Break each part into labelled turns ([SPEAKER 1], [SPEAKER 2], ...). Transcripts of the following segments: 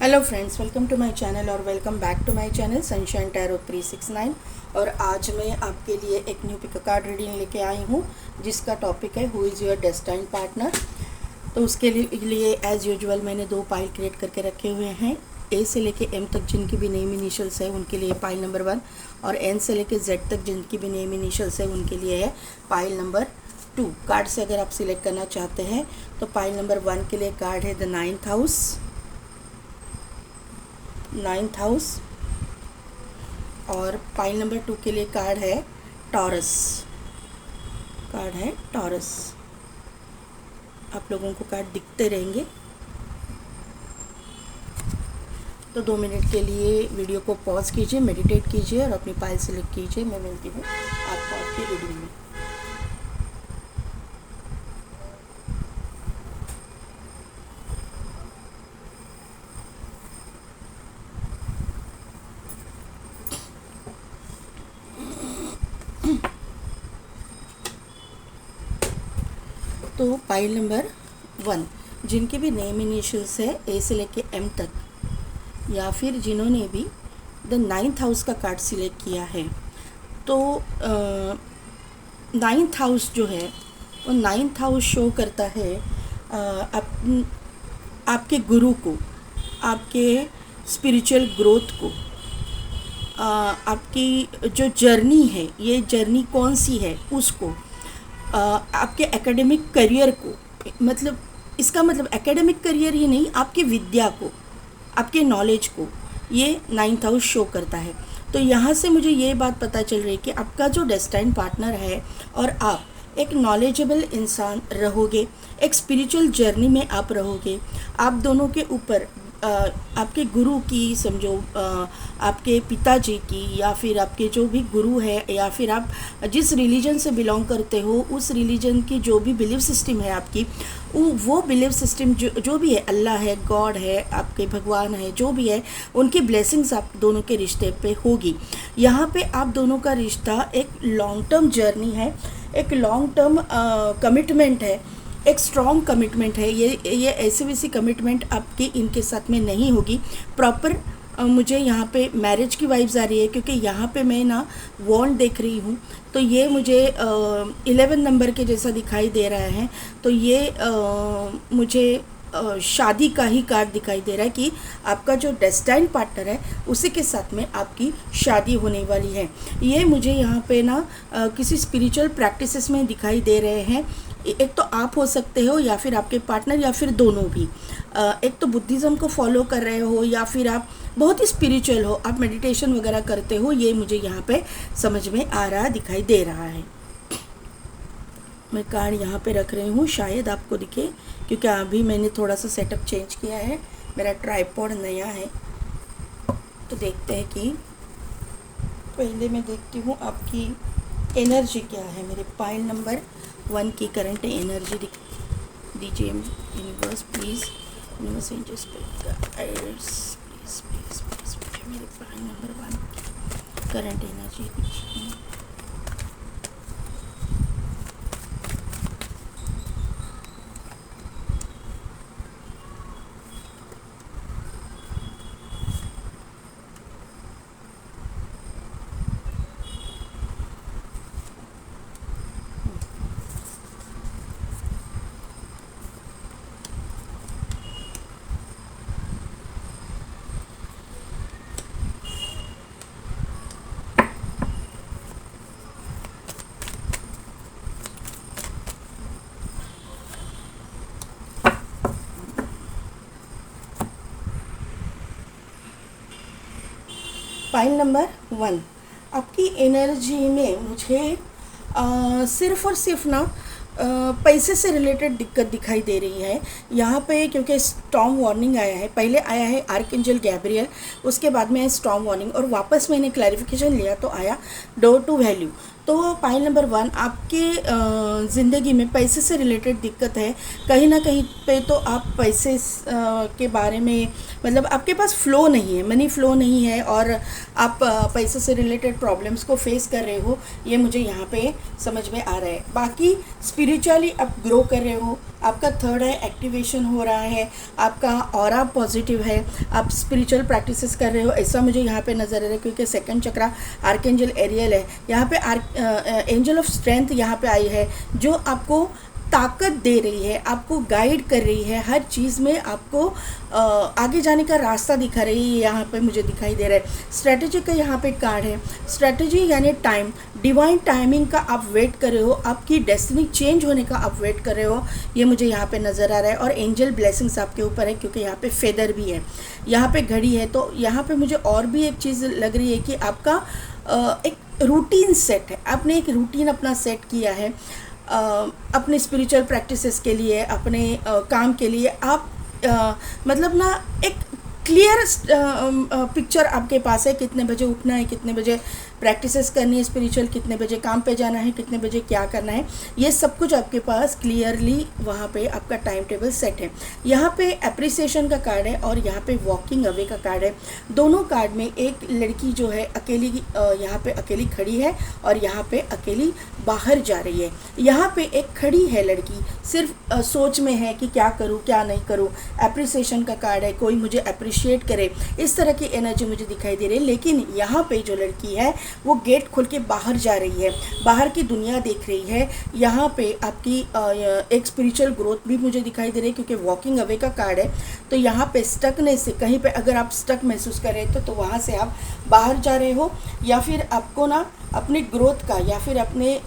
[SPEAKER 1] Hello friends, welcome to my channel और welcome back to my channel sunshine tarot 369। और आज मैं आपके लिए एक न्यू पिक कार्ड रीडिंग लेके आई हूँ जिसका टॉपिक है who is your destined partner. तो उसके लिए एज़ यूजुअल मैंने दो पाइल क्रिएट करके रखे हुए हैं। ए से लेके एम तक जिनकी भी नेम इनिशियल्स है उनके लिए पाइल नंबर 1, और एन से लेके जेड तक जिनकी भी नेम इनिशियल्स है उनके लिए है पाइल नंबर 2। कार्ड से अगर आप सिलेक्ट करना चाहते हैं तो पाइल नंबर 1 के लिए कार्ड है द नाइन्थ हाउस, और पाइल नंबर 2 के लिए कार्ड है टॉरस। आप लोगों को कार्ड दिखते रहेंगे। तो 2 मिनट के लिए वीडियो को पॉज कीजिए, मेडिटेट कीजिए और अपनी पाइल सेलेक्ट कीजिए। मैं मिलती हूँ आपको आपकी रीडिंग में। तो पाइल नंबर 1 जिनके भी नेम इनिशियल्स है ए से लेके एम तक, या फिर जिन्होंने भी द नाइन्थ हाउस का कार्ड सिलेक्ट किया है, तो नाइन्थ हाउस जो है वो नाइन्थ हाउस शो करता है आपके गुरु को, आपके स्पिरिचुअल ग्रोथ को, आपकी जो जर्नी है, ये जर्नी कौन सी है उसको, आपके एकेडमिक करियर को, मतलब इसका मतलब एकेडमिक करियर ही नहीं, आपकी विद्या को, आपके नॉलेज को ये नाइन्थ हाउस शो करता है। तो यहाँ से मुझे ये बात पता चल रही है कि आपका जो डेस्टाइन पार्टनर है और आप एक नॉलेजेबल इंसान रहोगे, एक स्पिरिचुअल जर्नी में आप रहोगे। आप दोनों के ऊपर आपके गुरु की समझो, आपके पिताजी की, या फिर आपके जो भी गुरु है, या फिर आप जिस रिलीजन से बिलोंग करते हो उस रिलीजन की जो भी बिलीव सिस्टम है आपकी, वो बिलीव सिस्टम जो भी है, अल्लाह है, गॉड है, आपके भगवान है, जो भी है, उनकी ब्लेसिंग्स आप दोनों के रिश्ते पे होगी। यहाँ पे आप दोनों का रिश्ता एक लॉन्ग टर्म जर्नी है, एक लॉन्ग टर्म कमिटमेंट है, एक स्ट्रॉन्ग कमिटमेंट है। ये ऐसी वैसी कमिटमेंट आपकी इनके साथ में नहीं होगी। प्रॉपर मुझे यहाँ पे मैरिज की वाइब्स आ रही है, क्योंकि यहाँ पे मैं ना वॉन्ड देख रही हूँ, तो ये मुझे 11 नंबर के जैसा दिखाई दे रहा है। तो ये मुझे शादी का ही कार्ड दिखाई दे रहा है कि आपका जो डेस्टाइन पार्टनर है उसी के साथ में आपकी शादी होने वाली है। ये मुझे यहाँ पे ना किसी स्पिरिचुअल प्रैक्टिसेस में दिखाई दे रहे हैं। एक तो आप हो सकते हो, या फिर आपके पार्टनर, या फिर दोनों भी। एक तो बुद्धिज़्म को फॉलो कर रहे हो, या फिर आप बहुत ही स्पिरिचुअल हो, आप मेडिटेशन वगैरह करते हो। ये मुझे यहाँ पे समझ में आ रहा, दिखाई दे रहा है। मैं कार्ड यहाँ पे रख रही हूँ, शायद आपको दिखे, क्योंकि अभी मैंने थोड़ा सा सेटअप चेंज किया है, मेरा ट्राइपॉड नया है। तो देखते हैं कि पहले मैं देखती हूँ आपकी एनर्जी क्या है। मेरे पाइल नंबर 1 की करंट एनर्जी दीजिए universe, please. Universe angels guides, please मेरे पाइल नंबर 1 की करंट एनर्जी दीजिए। पाइल नंबर 1 आपकी एनर्जी में मुझे सिर्फ़ और सिर्फ ना पैसे से रिलेटेड दिक्कत दिखाई दे रही है यहाँ पे, क्योंकि स्टॉर्म वार्निंग आया है। पहले आया है आर्कएंजल गैब्रियल, उसके बाद में स्टॉर्म वार्निंग, और वापस मैंने क्लैरिफिकेशन लिया तो आया डोर टू वैल्यू। तो पाइल नंबर 1 आपके ज़िंदगी में पैसे से रिलेटेड दिक्कत है। कहीं ना कहीं पे तो आप पैसे के बारे में, मतलब आपके पास फ़्लो नहीं है, मनी फ़्लो नहीं है, और आप पैसे से रिलेटेड प्रॉब्लम्स को फेस कर रहे हो। ये मुझे यहाँ पे समझ में आ रहा है। बाकी स्पिरिचुअली आप ग्रो कर रहे हो, आपका थर्ड आई एक्टिवेशन हो रहा है, आपका ऑरा पॉजिटिव है, आप स्पिरिचुअल प्रैक्टिसेस कर रहे हो ऐसा मुझे यहाँ पे नज़र आ रहा है, क्योंकि सेकंड चक्रा आर्कएंजल एरियल है। यहाँ पे एंजल ऑफ स्ट्रेंथ यहाँ पे आई है, जो आपको ताकत दे रही है, आपको गाइड कर रही है, हर चीज़ में आपको आगे जाने का रास्ता दिखा रही है। यहाँ पे मुझे दिखाई दे रहा है स्ट्रेटजी का यहाँ पे कार्ड है। स्ट्रेटजी यानी टाइम, डिवाइन टाइमिंग का आप वेट कर रहे हो, आपकी डेस्टिनी चेंज होने का आप वेट कर रहे हो, ये मुझे यहाँ पे नज़र आ रहा है। और एंजल ब्लेसिंग्स आपके ऊपर है, क्योंकि यहाँ पे फेदर भी है, यहाँ पे घड़ी है। तो यहाँ पे मुझे और भी एक चीज़ लग रही है कि आपका एक रूटीन सेट है, आपने एक रूटीन अपना सेट किया है अपने स्पिरिचुअल प्रैक्टिसेस के लिए, अपने काम के लिए। आप मतलब ना एक क्लियर पिक्चर आपके पास है, कितने बजे उठना है, कितने बजे प्रैक्टिसेस करनी है स्पिरिचुअल, कितने बजे काम पे जाना है, कितने बजे क्या करना है, ये सब कुछ आपके पास क्लियरली वहाँ पे आपका टाइम टेबल सेट है। यहाँ पे अप्रिसिएशन का कार्ड है और यहाँ पे वॉकिंग अवे का कार्ड है। दोनों कार्ड में एक लड़की जो है अकेली यहाँ पे अकेली खड़ी है और यहाँ पे अकेली बाहर जा रही है। यहाँ पे एक खड़ी है लड़की, सिर्फ सोच में है कि क्या करूँ क्या नहीं करूँ। अप्रिसिएशन का कार्ड है, कोई मुझे अप्रिशिएट करे, इस तरह की एनर्जी मुझे दिखाई दे रही है। लेकिन यहाँ पे जो लड़की है वो गेट खोल के बाहर जा रही है, बाहर की दुनिया देख रही है। यहाँ पे आपकी एक स्पिरिचुअल ग्रोथ भी मुझे दिखाई दे रही है, क्योंकि वॉकिंग अवे का कार्ड है। तो यहाँ पे स्टकनेस से, कहीं पे अगर आप स्टक महसूस कर रहे तो वहाँ से आप बाहर जा रहे हो, या फिर आपको ना अपने ग्रोथ का या फिर अपने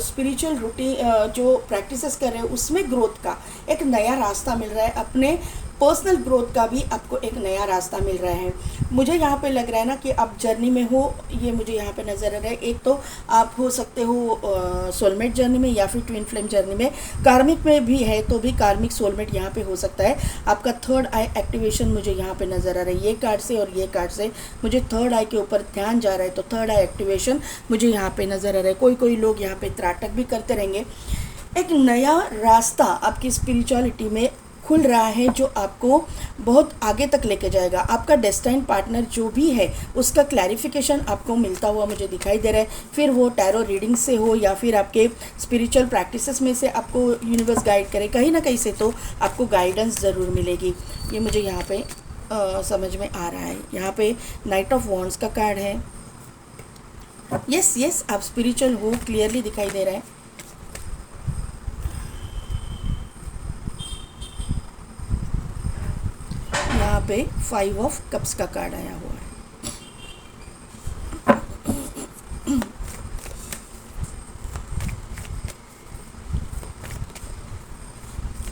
[SPEAKER 1] स्पिरिचुअल रूटीन जो प्रैक्टिसेस कर रहे हो उसमें ग्रोथ का एक नया रास्ता मिल रहा है, अपने पर्सनल ग्रोथ का भी आपको एक नया रास्ता मिल रहा है। मुझे यहाँ पे लग रहा है ना कि आप जर्नी में हो, ये मुझे यहाँ पे नज़र आ रहा है। एक तो आप हो सकते हो सोलमेट जर्नी में या फिर ट्विन फ्लेम जर्नी में, कार्मिक में भी है तो भी कार्मिक सोलमेट यहाँ पे हो सकता है। आपका थर्ड आई एक्टिवेशन मुझे यहाँ पे नज़र आ रहा है, ये कार्ड से और ये कार्ड से मुझे थर्ड आई के ऊपर ध्यान जा रहा है। तो थर्ड आई एक्टिवेशन मुझे यहाँ पे नज़र आ रहा है। कोई लोग यहाँ पे त्राटक भी करते रहेंगे। एक नया रास्ता आपकी स्पिरिचुअलिटी में खुल रहा है, जो आपको बहुत आगे तक लेके जाएगा। आपका डेस्टाइन पार्टनर जो भी है उसका क्लैरिफिकेशन आपको मिलता हुआ मुझे दिखाई दे रहा है, फिर वो टैरो रीडिंग से हो या फिर आपके स्पिरिचुअल प्रैक्टिसेस में से आपको यूनिवर्स गाइड करे, कहीं ना कहीं से तो आपको गाइडेंस ज़रूर मिलेगी। ये मुझे यहाँ पे समझ में आ रहा है। यहाँ पे नाइट ऑफ वॉन्ड्स का कार्ड है। यस आप स्पिरिचुअल हो, क्लियरली दिखाई दे रहा है। यहाँ पे 5 ऑफ कप्स का कार्ड आया हुआ है।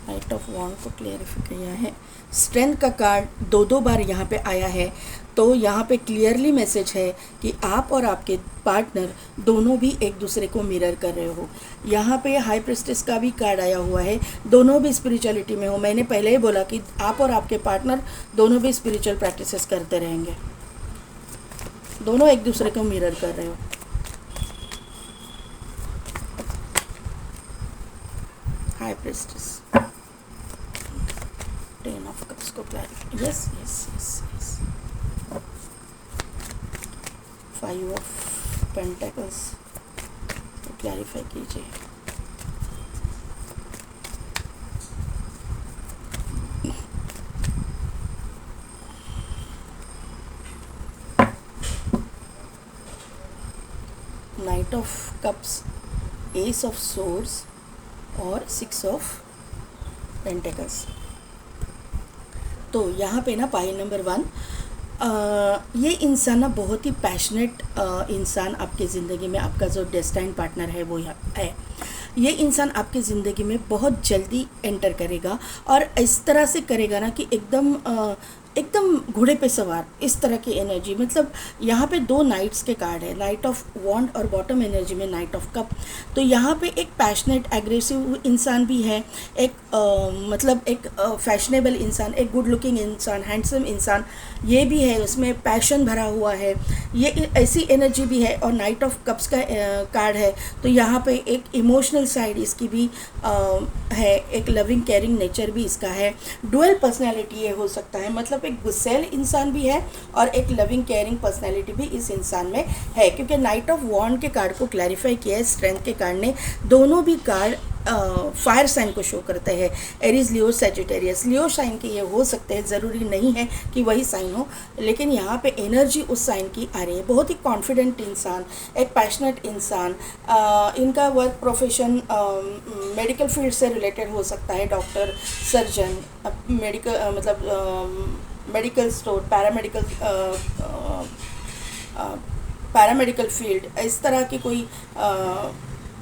[SPEAKER 1] नाइट ऑफ वॉन्ड को क्लियरिफाई किया है। स्ट्रेंथ का कार्ड दो बार यहाँ पे आया है, तो यहाँ पे क्लियरली मैसेज है कि आप और आपके पार्टनर दोनों भी एक दूसरे को मिरर कर रहे हो। यहाँ पे हाई प्रेस्टिस का भी कार्ड आया हुआ है, दोनों भी स्पिरिचुअलिटी में हो। मैंने पहले ही बोला कि आप और आपके पार्टनर दोनों भी स्पिरिचुअल प्रैक्टिसेस करते रहेंगे, दोनों एक दूसरे को मिरर कर रहे हो। हाई प्रेस्टिस, 10 ऑफ कप्स को क्लैरिफाई, यस 5 ऑफ पेंटेकल्स को क्लैरिफाई कीजिए। Night of cups, S of swords और 6 ऑफ पेंटेकल्स। तो यहाँ पे ना पॉइंट नंबर 1, ये इंसान ना बहुत ही पैशनेट इंसान आपके ज़िंदगी में, आपका जो डेस्टाइन पार्टनर है वो है। ये इंसान आपकी ज़िंदगी में बहुत जल्दी एंटर करेगा और इस तरह से करेगा ना कि एकदम घोड़े पे सवार, इस तरह की एनर्जी। मतलब यहाँ पे 2 नाइट्स के कार्ड है, नाइट ऑफ वॉन्ड और बॉटम एनर्जी में नाइट ऑफ कप। तो यहाँ पे एक पैशनेट एग्रेसिव इंसान भी है, एक मतलब एक फैशनेबल इंसान, एक गुड लुकिंग इंसान, हैंडसम इंसान ये भी है, उसमें पैशन भरा हुआ है, ये ऐसी एनर्जी भी है। और नाइट ऑफ कप्स का कार्ड है, तो यहाँ पे एक इमोशनल साइड इसकी भी है, एक लविंग केयरिंग नेचर भी इसका है। डुअल पर्सनैलिटी ये हो सकता है, मतलब एक गुस्सैल इंसान भी है और एक लविंग केयरिंग पर्सनैलिटी भी इस इंसान में है, क्योंकि नाइट ऑफ वॉन्ड के कार्ड को क्लैरिफाई किया है स्ट्रेंथ के कार्ड ने। दोनों भी कार्ड फायर साइन को शो करते हैं। एरीज, लियो, सेजिटेरियस। लियो साइन के ये हो सकते हैं, ज़रूरी नहीं है कि वही साइन हो, लेकिन यहाँ पे एनर्जी उस साइन की आ रही है। बहुत ही कॉन्फिडेंट इंसान, एक पैशनेट इंसान, इनका वर्क प्रोफेशन मेडिकल फील्ड से रिलेटेड हो सकता है, doctor, surgeon, medical medical store, paramedical field, इस तरह की कोई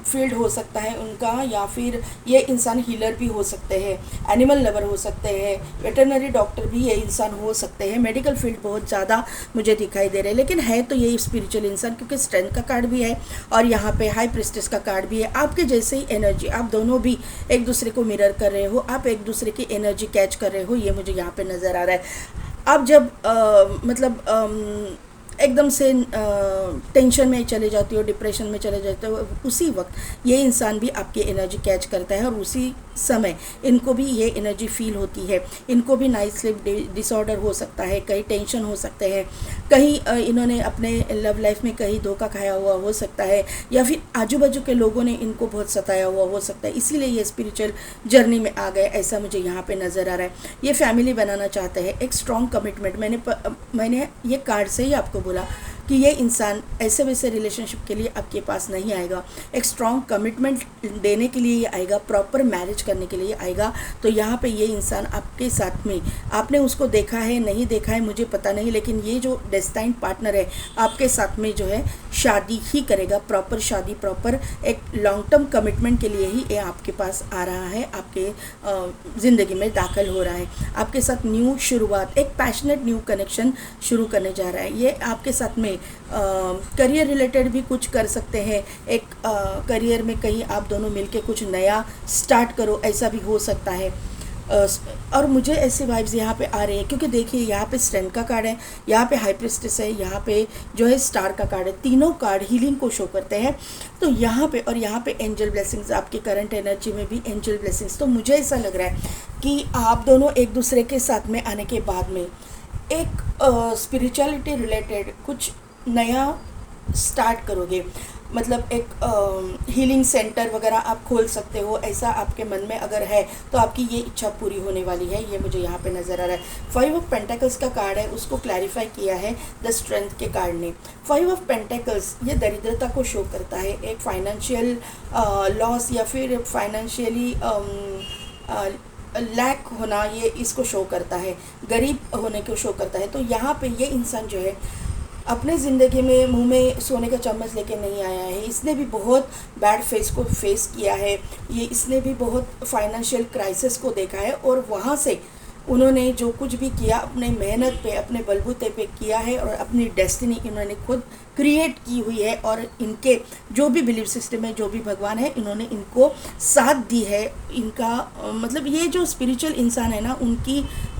[SPEAKER 1] फील्ड हो सकता है उनका, या फिर ये इंसान हीलर भी हो सकते हैं, एनिमल लवर हो सकते हैं, वेटरनरी डॉक्टर भी ये इंसान हो सकते हैं। मेडिकल फील्ड बहुत ज़्यादा मुझे दिखाई दे रहे हैं, लेकिन है तो ये स्पिरिचुअल इंसान, क्योंकि स्ट्रेंथ का कार्ड भी है और यहाँ पे हाई प्रिस्टेस का कार्ड भी है। आपके जैसे ही एनर्जी, आप दोनों भी एक दूसरे को मिरर कर रहे हो, आप एक दूसरे की एनर्जी कैच कर रहे हो, ये मुझे यहाँ पे नज़र आ रहा है। आप जब एकदम से टेंशन में चले जाते हो, डिप्रेशन में चले जाते हो, उसी वक्त ये इंसान भी आपकी एनर्जी कैच करता है और उसी समय इनको भी ये एनर्जी फील होती है। इनको भी नाइट स्लीप डिसऑर्डर हो सकता है, कहीं टेंशन हो सकते हैं, कहीं इन्होंने अपने लव लाइफ में कहीं धोखा खाया हुआ हो सकता है, या फिर आजू बाजू के लोगों ने इनको बहुत सताया हुआ हो सकता है, इसीलिए ये स्पिरिचुअल जर्नी में आ गए, ऐसा मुझे यहाँ पे नज़र आ रहा है। ये फैमिली बनाना चाहते हैं, एक स्ट्रॉन्ग कमिटमेंट। मैंने ये कार्ड से ही आपको बोला कि ये इंसान ऐसे वैसे रिलेशनशिप के लिए आपके पास नहीं आएगा, एक स्ट्रॉन्ग कमिटमेंट देने के लिए ये आएगा, प्रॉपर मैरिज करने के लिए आएगा। तो यहाँ पे ये इंसान आपके साथ में, आपने उसको देखा है नहीं देखा है मुझे पता नहीं, लेकिन ये जो डेस्टाइन्ड पार्टनर है आपके साथ में जो है शादी ही करेगा, प्रॉपर शादी, प्रॉपर एक लॉन्ग टर्म कमिटमेंट के लिए ही ये आपके पास आ रहा है, आपके ज़िंदगी में दाखिल हो रहा है, आपके साथ न्यू शुरुआत, एक पैशनेट न्यू कनेक्शन शुरू करने जा रहा है। ये आपके साथ में करियर रिलेटेड भी कुछ कर सकते हैं, एक करियर में कहीं आप दोनों मिलके कुछ नया स्टार्ट करो, ऐसा भी हो सकता है। और मुझे ऐसे वाइब्स यहाँ पे आ रहे हैं, क्योंकि देखिए यहाँ पे स्ट्रेंथ का कार्ड है, यहाँ पे हाई प्रिस्टेस है, यहाँ पे जो है स्टार का कार्ड है, तीनों कार्ड हीलिंग को शो करते हैं। तो यहाँ पे और यहाँ पे एंजल ब्लेसिंग्स, आपके करंट एनर्जी में भी एंजल ब्लेसिंग्स। तो मुझे ऐसा लग रहा है कि आप दोनों एक दूसरे के साथ में आने के बाद में एक स्पिरिचुअलिटी रिलेटेड कुछ नया स्टार्ट करोगे, मतलब एक हीलिंग सेंटर वगैरह आप खोल सकते हो, ऐसा आपके मन में अगर है तो आपकी ये इच्छा पूरी होने वाली है, ये मुझे यहाँ पे नज़र आ रहा है। 5 ऑफ पेंटेकल्स का कार्ड है, उसको क्लैरिफाई किया है द स्ट्रेंथ के कार्ड ने। 5 ऑफ पेंटेकल्स ये दरिद्रता को शो करता है, एक फाइनेंशियल लॉस या फिर फाइनेंशियली लैक होना, ये इसको शो करता है, गरीब होने को शो करता है। तो यहाँ पे ये इंसान जो है अपने ज़िंदगी में मुंह में सोने का चम्मच लेके नहीं आया है, इसने भी बहुत बैड फेस को फेस किया है, ये इसने भी बहुत फाइनेंशियल क्राइसिस को देखा है, और वहाँ से उन्होंने जो कुछ भी किया अपने मेहनत पे, अपने बलबूते पे किया है, और अपनी डेस्टिनी इन्होंने खुद क्रिएट की हुई है, और इनके जो भी बिलीफ सिस्टम है, जो भी भगवान है, इन्होंने इनको साथ दी है। इनका मतलब ये जो स्पिरिचुअल इंसान है ना,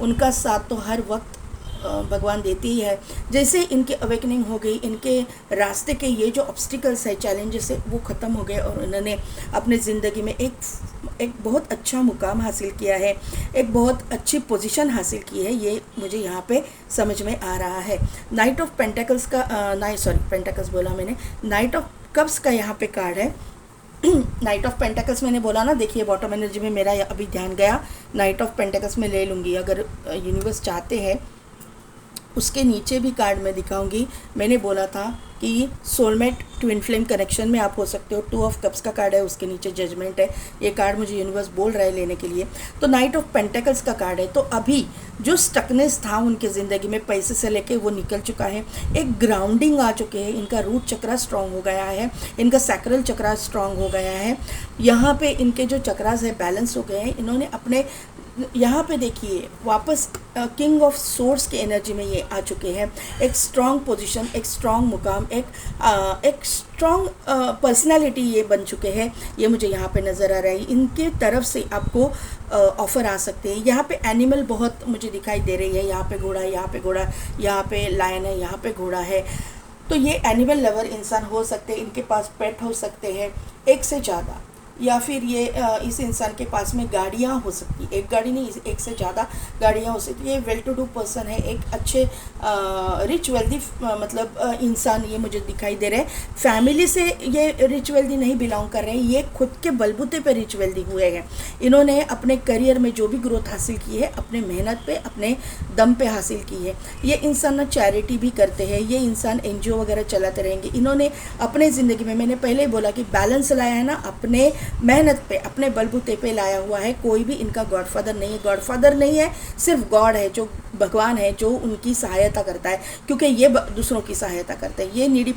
[SPEAKER 1] उनका साथ तो हर वक्त भगवान देती ही है। जैसे इनके अवेकनिंग हो गई, इनके रास्ते के ये जो ऑब्स्टिकल्स है, चैलेंजेस है, वो ख़त्म हो गए, और उन्होंने अपने ज़िंदगी में एक बहुत अच्छा मुकाम हासिल किया है, एक बहुत अच्छी पोजीशन हासिल की है, ये मुझे यहाँ पे समझ में आ रहा है। नाइट ऑफ पेंटेकल्स का पेंटेकल्स बोला मैंने, नाइट ऑफ कप्स का यहाँ पे कार्ड है। नाइट ऑफ पेंटेकल्स मैंने बोला ना, देखिए बॉटम एनर्जी में मेरा अभी ध्यान गया, नाइट ऑफ पेंटेकल्स में ले लूँगी, अगर यूनिवर्स चाहते हैं उसके नीचे भी कार्ड में दिखाऊंगी। मैंने बोला था कि सोलमेट ट्विन फ्लेम कनेक्शन में आप हो सकते हो। 2 ऑफ कप्स का कार्ड है, उसके नीचे जजमेंट है, ये कार्ड मुझे यूनिवर्स बोल रहा है लेने के लिए। तो नाइट ऑफ पेंटेकल्स का कार्ड है, तो अभी जो स्टकनेस था उनके ज़िंदगी में पैसे से लेके वो निकल चुका है, एक ग्राउंडिंग आ चुके हैं, इनका रूट चक्रा स्ट्रॉन्ग हो गया है, इनका सैक्रल चक्रा स्ट्रॉन्ग हो गया है, यहाँ पे इनके जो चक्रास है बैलेंस हो गए हैं। इन्होंने अपने यहाँ पे देखिए वापस किंग ऑफ सोर्स की एनर्जी में ये आ चुके हैं, एक स्ट्रॉन्ग पोजीशन, एक स्ट्रॉन्ग मुकाम, एक स्ट्रॉन्ग पर्सनालिटी ये बन चुके हैं, ये मुझे यहाँ पे नज़र आ रहा है। इनके तरफ से आपको ऑफ़र आ सकते हैं। यहाँ पे एनिमल बहुत मुझे दिखाई दे रही है, यहाँ पे घोड़ा है, यहाँ पे घोड़ा, यहाँ पे लायन है, यहाँ पे घोड़ा है। तो ये एनिमल लवर इंसान हो सकते हैं, इनके पास पेट हो सकते हैं, एक से ज़्यादा। या फिर ये इस इंसान के पास में गाड़ियाँ हो सकती, एक गाड़ी नहीं, एक से ज़्यादा गाड़ियाँ हो सकती है। ये वेल टू डू पर्सन है, एक अच्छे रिच वेल्दी मतलब इंसान ये मुझे दिखाई दे रहे हैं। फैमिली से ये रिच वेल्दी नहीं बिलोंग कर रहे हैं, ये खुद के बलबूते पे रिच वेल्दी हुए हैं। इन्होंने अपने करियर में जो भी ग्रोथ हासिल की है अपने मेहनत पे, अपने दम पे हासिल की है। ये इंसान ना चैरिटी भी करते हैं, ये इंसान एनजीओ वगैरह चलाते रहेंगे। इन्होंने अपने ज़िंदगी में, मैंने पहले ही बोला कि बैलेंस लाया है ना, अपने मेहनत पे, अपने बलबूते पे लाया हुआ है। कोई भी इनका गॉडफादर नहीं है, गॉडफादर नहीं है, सिर्फ गॉड है, जो भगवान है, जो उनकी सहायता करता है, क्योंकि ये दूसरों की सहायता करते हैं। ये नीडी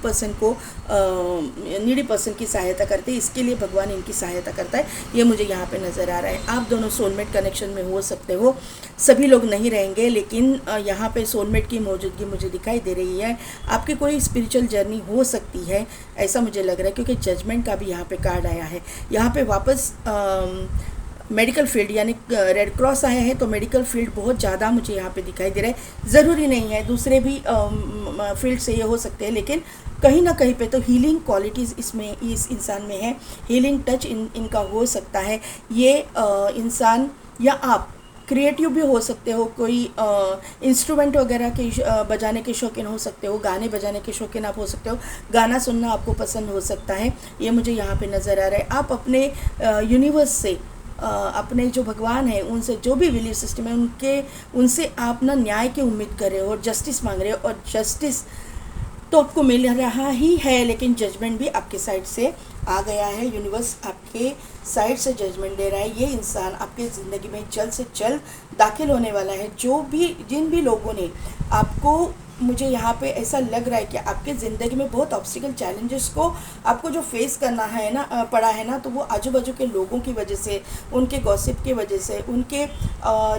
[SPEAKER 1] पर्सन की सहायता करते हैं, इसके लिए भगवान इनकी सहायता करता है। ये मुझे यहाँ पे नज़र आ रहा है। आप दोनों सोलमेट कनेक्शन में हो सकते हो, सभी लोग नहीं रहेंगे, लेकिन यहाँ पे सोलमेट की मौजूदगी मुझे दिखाई दे रही है। आपकी कोई स्पिरिचुअल जर्नी हो सकती है, ऐसा मुझे लग रहा है, क्योंकि जजमेंट का भी यहाँ पे कार्ड आया है। यहाँ पे वापस मेडिकल फील्ड यानी रेड क्रॉस आया है, तो मेडिकल फील्ड बहुत ज़्यादा मुझे यहाँ पे दिखाई दे रहा है। ज़रूरी नहीं है, दूसरे भी फील्ड से ये हो सकते हैं, लेकिन कहीं ना कहीं पे तो हीलिंग क्वालिटीज़ इसमें, इस इंसान में है। हीलिंग टच इनका हो सकता है। ये इंसान या आप क्रिएटिव भी हो सकते हो, कोई इंस्ट्रूमेंट वगैरह के बजाने के शौकीन हो सकते हो, गाने बजाने के शौकीन आप हो सकते हो, गाना सुनना आपको पसंद हो सकता है। ये मुझे यहाँ पे नज़र आ रहा है। आप अपने यूनिवर्स से, अपने जो भगवान है उनसे, जो भी बिलीफ सिस्टम है उनसे आप ना न्याय की उम्मीद कर रहे हो और जस्टिस मांग रहे हो, और जस्टिस तो आपको मिल रहा ही है, लेकिन जजमेंट भी आपके साइड से आ गया है। यूनिवर्स आपके साइड से जजमेंट दे रहा है। ये इंसान आपके ज़िंदगी में जल्द से जल्द दाखिल होने वाला है। जिन भी लोगों ने आपको, मुझे यहाँ पे ऐसा लग रहा है कि आपके ज़िंदगी में बहुत ऑब्स्टिकल चैलेंजेस को आपको जो फेस करना है ना, पड़ा है ना, तो वो आजू बाजू के लोगों की वजह से, उनके गॉसिप की वजह से, उनके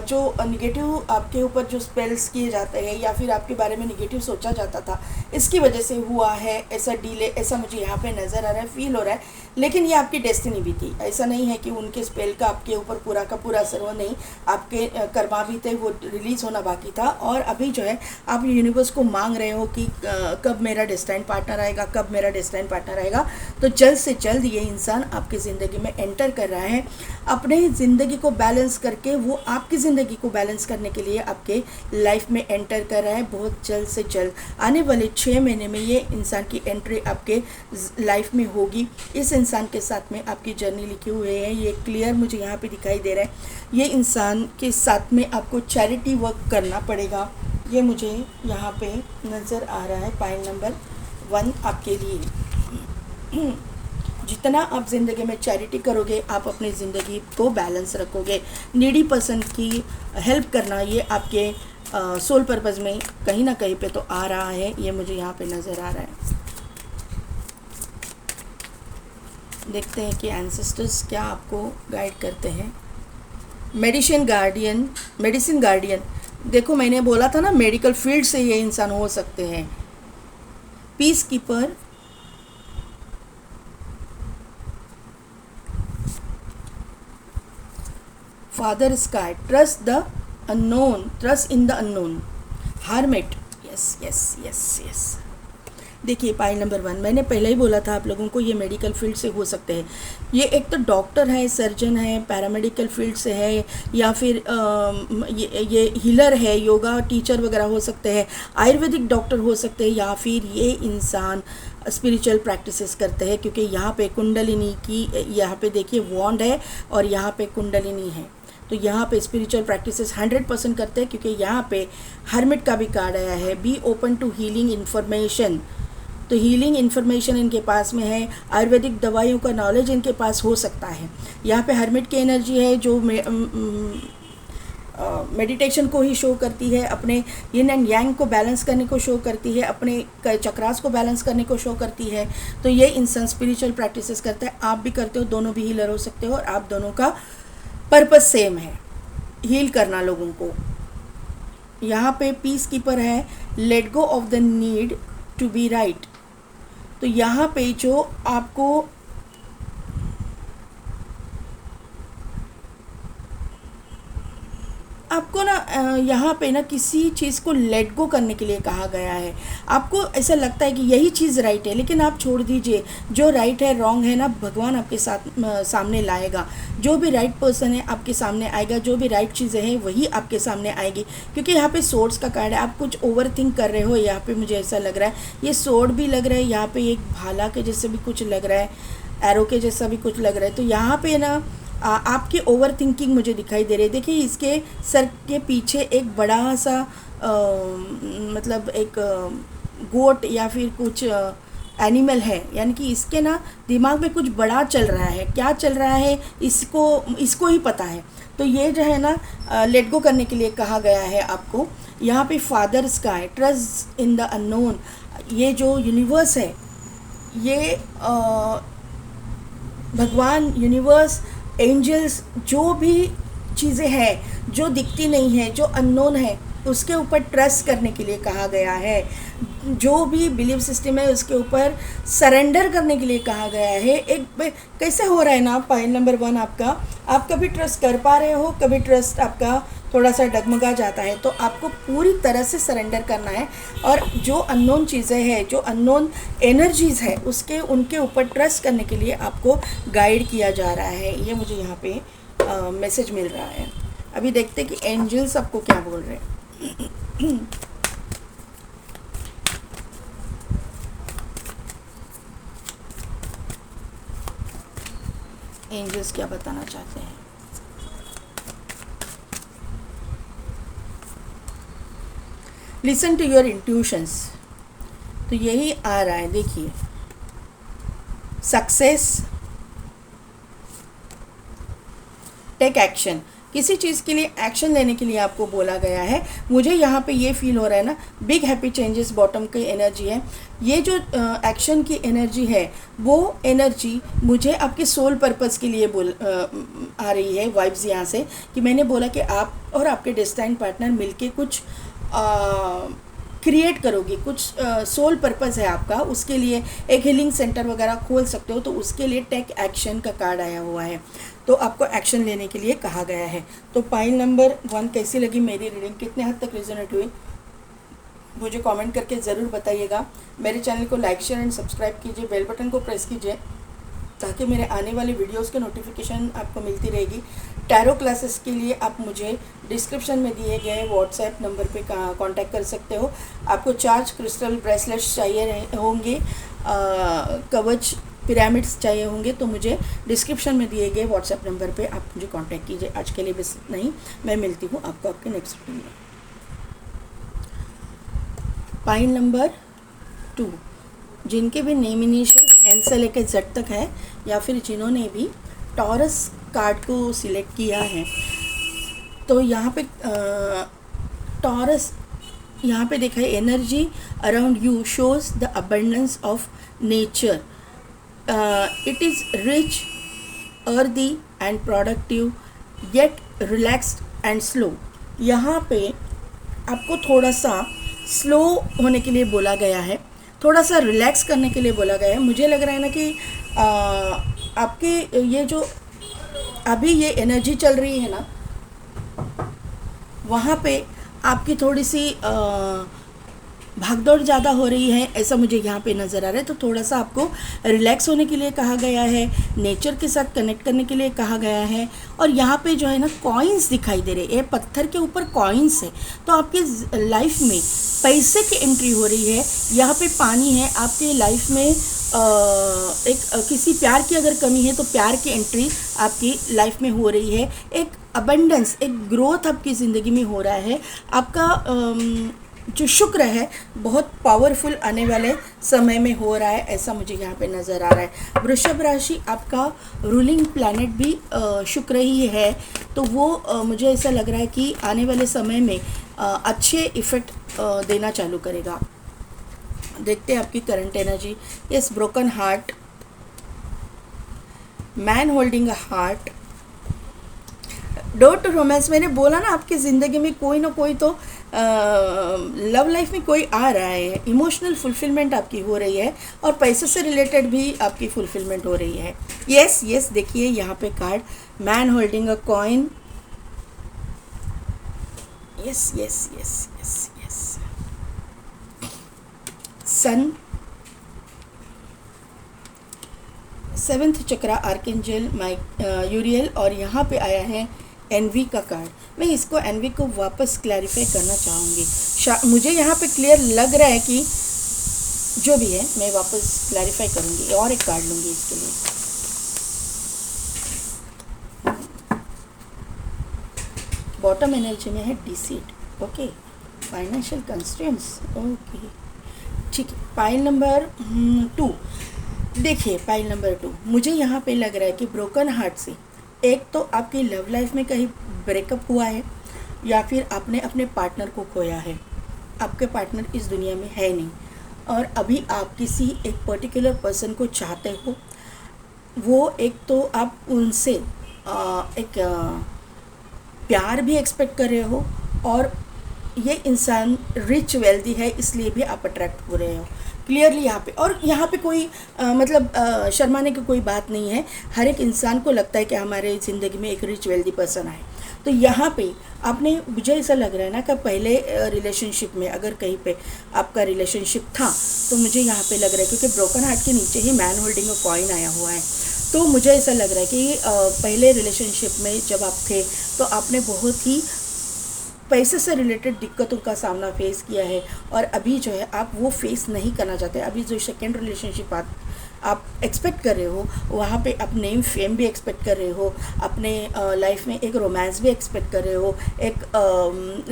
[SPEAKER 1] जो निगेटिव आपके ऊपर जो स्पेल्स किए जाते हैं या फिर आपके बारे में निगेटिव सोचा जाता था, इसकी वजह से हुआ है ऐसा डिले, ऐसा मुझे यहाँ पे नज़र आ रहा है, फील हो रहा है। लेकिन ये आपकी डेस्टिनी भी थी। ऐसा नहीं है कि उनके स्पेल का आपके ऊपर पूरा का पूरा असर हो, नहीं, आपके कर्मा भी थे, वो रिलीज़ होना बाकी था। और अभी जो है आप यूनिवर्स को मांग रहे हो कि कब मेरा डेस्टाइन पार्टनर आएगा, कब मेरा डेस्टाइन पार्टनर आएगा। तो जल्द से जल्द ये इंसान आपकी ज़िंदगी में एंटर कर रहा है। अपने ज़िंदगी को बैलेंस करके वो आपकी ज़िंदगी को बैलेंस करने के लिए आपके लाइफ में एंटर कर रहा है। बहुत जल्द से जल्द आने वाले 6 महीने में ये इंसान की एंट्री आपके लाइफ में होगी। इस इंसान के साथ में आपकी जर्नी लिखी हुई है, ये क्लियर मुझे यहाँ पे दिखाई दे रहा है। ये इंसान के साथ में आपको चैरिटी वर्क करना पड़ेगा, ये मुझे यहाँ पे नज़र आ रहा है। पाइल नंबर 1 आपके लिए। जितना आप ज़िंदगी में चैरिटी करोगे, आप अपनी ज़िंदगी को बैलेंस रखोगे। नीडी पर्सन की हेल्प करना, ये आपके सोल पर्पज़ में कहीं ना कहीं पे तो आ रहा है, ये मुझे यहाँ पे नज़र आ रहा है। देखते हैं कि एंसेस्टर्स क्या आपको गाइड करते हैं। मेडिसिन गार्डियन, देखो मैंने बोला था ना, मेडिकल फील्ड से ये इंसान हो सकते हैं। Piece keeper, father sky, trust in the unknown, hermit, yes. देखिए पाइल नंबर 1, मैंने पहले ही बोला था आप लोगों को, ये मेडिकल फील्ड से हो सकते हैं। ये एक तो डॉक्टर है, सर्जन है, पैरामेडिकल फील्ड से है, या फिर ये हीलर है, योगा टीचर वगैरह हो सकते हैं, आयुर्वेदिक डॉक्टर हो सकते हैं, या फिर ये इंसान स्पिरिचुअल प्रैक्टिसेस करते हैं। क्योंकि यहाँ पे कुंडलिनी की, यहाँ पे देखिए वॉन्ड है और यहाँ पे कुंडलिनी है, तो यहाँ पे स्पिरिचुअल प्रैक्टिसेस 100% करते हैं। क्योंकि यहाँ पे हर्मिट का भी कार्ड आया है, be open to healing information, तो हीलिंग इन्फॉर्मेशन इनके पास में है। आयुर्वेदिक दवाइयों का नॉलेज इनके पास हो सकता है। यहाँ पे हर्मिट की एनर्जी है जो मेडिटेशन को ही शो करती है, अपने यिन एंड यांग को बैलेंस करने को शो करती है, अपने चक्रास को बैलेंस करने को शो करती है। तो ये इंसान स्पिरिचुअल प्रैक्टिसेस करता है, आप भी करते हो, दोनों भी हीलर हो सकते हो, और आप दोनों का पर्पस सेम है, हील करना लोगों को। यहाँ पे पीस कीपर है, let go of the need to be right. तो यहाँ पे जो आपको आपको ना यहाँ पे ना किसी चीज़ को लेट गो करने के लिए कहा गया है। आपको ऐसा लगता है कि यही चीज़ राइट है, लेकिन आप छोड़ दीजिए। जो राइट है रॉन्ग है ना, भगवान आपके साथ सामने लाएगा। जो भी राइट पर्सन है आपके सामने आएगा, जो भी राइट चीज़ें हैं वही आपके सामने आएगी। क्योंकि यहाँ पे सोर्स का कार्ड है। आप कुछ ओवर थिंक कर रहे हो, यहाँ पे मुझे ऐसा लग रहा है। ये सोर्ड भी लग रहा है, यहाँ पे एक भाला के जैसे भी कुछ लग रहा है, एरो के जैसा भी कुछ लग रहा है। तो यहाँ पे ना आपकी ओवर थिंकिंग मुझे दिखाई दे रही है। देखिए इसके सर के पीछे एक बड़ा सा मतलब एक गोट या फिर कुछ एनिमल है, यानी कि इसके ना दिमाग में कुछ बड़ा चल रहा है। क्या चल रहा है इसको ही पता है। तो ये जो है ना लेट गो करने के लिए कहा गया है आपको। यहाँ पे फादर्स का है, ट्रस्ट इन द अननोन। ये जो यूनिवर्स है, ये भगवान, यूनिवर्स, एंजल्स, जो भी चीज़ें हैं जो दिखती नहीं है, जो अननोन है, उसके ऊपर ट्रस्ट करने के लिए कहा गया है। जो भी बिलीफ सिस्टम है उसके ऊपर सरेंडर करने के लिए कहा गया है। एक कैसे हो रहा है ना पॉइंट नंबर 1 आपका, आप कभी ट्रस्ट कर पा रहे हो, कभी ट्रस्ट आपका थोड़ा सा डगमगा जाता है। तो आपको पूरी तरह से सरेंडर करना है, और जो अननोन चीज़ें हैं, जो अननोन एनर्जीज़ है, उनके ऊपर ट्रस्ट करने के लिए आपको गाइड किया जा रहा है। ये मुझे यहाँ पे मैसेज मिल रहा है। अभी देखते हैं कि एंजल्स आपको क्या बोल रहे हैं। एंजल्स क्या बताना चाहते हैं। Listen to your intuitions. तो यही आ रहा है, देखिए, सक्सेस, टेक एक्शन। किसी चीज़ के लिए एक्शन लेने के लिए आपको बोला गया है। मुझे यहाँ पे ये फील हो रहा है ना, बिग हैप्पी चेंजेस बॉटम की एनर्जी है। ये जो एक्शन की एनर्जी है, वो एनर्जी मुझे आपके सोल पर्पस के लिए आ रही है वाइब्स यहाँ से, कि मैंने बोला कि आप और आपके डेस्टाइन पार्टनर मिलके कुछ क्रिएट करोगे, कुछ सोल पर्पस है आपका। उसके लिए एक हीलिंग सेंटर वगैरह खोल सकते हो, तो उसके लिए टेक एक्शन का कार्ड आया हुआ है। तो आपको एक्शन लेने के लिए कहा गया है। तो पाइल नंबर 1 कैसी लगी मेरी रीडिंग, कितने हद तक रिजोनेट हुई, मुझे कमेंट करके ज़रूर बताइएगा। मेरे चैनल को लाइक, शेयर एंड सब्सक्राइब कीजिए, बेल बटन को प्रेस कीजिए, ताकि मेरे आने वाले वीडियोस के नोटिफिकेशन आपको मिलती रहेगी। टैरो क्लासेस के लिए आप मुझे डिस्क्रिप्शन में दिए गए व्हाट्सएप नंबर पे कांटेक्ट कर सकते हो। आपको चार्ज क्रिस्टल ब्रेसलेट्स चाहिए होंगे, कवच पिरामिड्स चाहिए होंगे, तो मुझे डिस्क्रिप्शन में दिए गए व्हाट्सएप नंबर पे आप मुझे कांटेक्ट कीजिए। आज के लिए बस नहीं, मैं मिलती हूँ आपको आपके नेक्स्ट वीडियो में। पाइल नंबर 2, जिनके भी नेम इनिशियल एन से लेकर जेड तक है, या फिर जिन्होंने भी टॉरस कार्ड को सिलेक्ट किया है, तो यहाँ पे टॉरस, यहाँ पे देखा है energy around you shows the abundance of nature. It is rich, earthy and productive, yet relaxed and slow. यहाँ पे आपको थोड़ा सा स्लो होने के लिए बोला गया है, थोड़ा सा रिलैक्स करने के लिए बोला गया है। मुझे लग रहा है ना कि आपके ये जो अभी ये एनर्जी चल रही है ना, वहाँ पे आपकी थोड़ी सी भागदौड़ ज़्यादा हो रही है, ऐसा मुझे यहाँ पे नज़र आ रहा है। तो थोड़ा सा आपको रिलैक्स होने के लिए कहा गया है, नेचर के साथ कनेक्ट करने के लिए कहा गया है। और यहाँ पे जो है ना कॉइन्स दिखाई दे रहे हैं, ये पत्थर के ऊपर कॉइन्स है। तो आपके लाइफ में पैसे की एंट्री हो रही है। यहाँ पे पानी है, आपके लाइफ में किसी प्यार की अगर कमी है तो प्यार की एंट्री आपकी लाइफ में हो रही है। एक अबंडेंस, एक ग्रोथ आपकी ज़िंदगी में हो रहा है। आपका जो शुक्र है बहुत पावरफुल आने वाले समय में हो रहा है, ऐसा मुझे यहाँ पे नज़र आ रहा है। वृषभ राशि, आपका रूलिंग प्लैनेट भी शुक्र ही है, तो वो मुझे ऐसा लग रहा है कि आने वाले समय में अच्छे इफ़ेक्ट देना चालू करेगा। देखते हैं आपकी current energy. Yes, broken heart, man holding a heart, door to romance. मैंने बोला ना आपकी ज़िंदगी में कोई ना कोई तो लव लाइफ में कोई आ रहा है। इमोशनल फुलफिलमेंट आपकी हो रही है, और पैसे से रिलेटेड भी आपकी फुलफिलमेंट हो रही है। यस यस, देखिए यहाँ पे card, man holding a coin, yes yes yes yes yes. Son, seventh chakra archangel Mike Uriel, और यहाँ पे आया है एनवी का कार्ड। मैं इसको एनवी को वापस क्लैरिफाई करना चाहूँगी। मुझे यहाँ पे क्लियर लग रहा है कि जो भी है मैं वापस क्लैरिफाई करूँगी और एक कार्ड लूँगी इसके लिए। बॉटम एनर्जी में है deceit, okay, financial constraints, okay, ठीक है। पाइल नंबर 2, देखिए पाइल नंबर 2, मुझे यहाँ पे लग रहा है कि ब्रोकन हार्ट से एक तो आपकी लव लाइफ में कहीं ब्रेकअप हुआ है, या फिर आपने अपने पार्टनर को खोया है। आपके पार्टनर इस दुनिया में है नहीं, और अभी आप किसी एक पर्टिकुलर पर्सन को चाहते हो। वो एक तो आप उनसे एक प्यार भी एक्सपेक्ट कर रहे हो, और ये इंसान रिच वेल्दी है इसलिए भी आप अट्रैक्ट हो रहे हो क्लियरली यहाँ पे। और यहाँ पे कोई शर्माने की कोई बात नहीं है। हर एक इंसान को लगता है कि हमारे ज़िंदगी में एक रिच वेल्दी पर्सन आए। तो यहाँ पे आपने, मुझे ऐसा लग रहा है ना कि पहले रिलेशनशिप में अगर कहीं पे आपका रिलेशनशिप था, तो मुझे यहाँ पे लग रहा है, क्योंकि ब्रोकन हार्ट के नीचे ही मैन होल्डिंग अ कॉइन आया हुआ है, तो मुझे ऐसा लग रहा है कि पहले रिलेशनशिप में जब आप थे तो आपने बहुत ही पैसे से रिलेटेड दिक्कतों का सामना फेस किया है, और अभी जो है आप वो फेस नहीं करना चाहते। अभी जो सेकेंड रिलेशनशिप आप एक्सपेक्ट कर रहे हो, वहाँ पे आप नेम फेम भी एक्सपेक्ट कर रहे हो, अपने लाइफ में एक रोमांस भी एक्सपेक्ट कर रहे हो, एक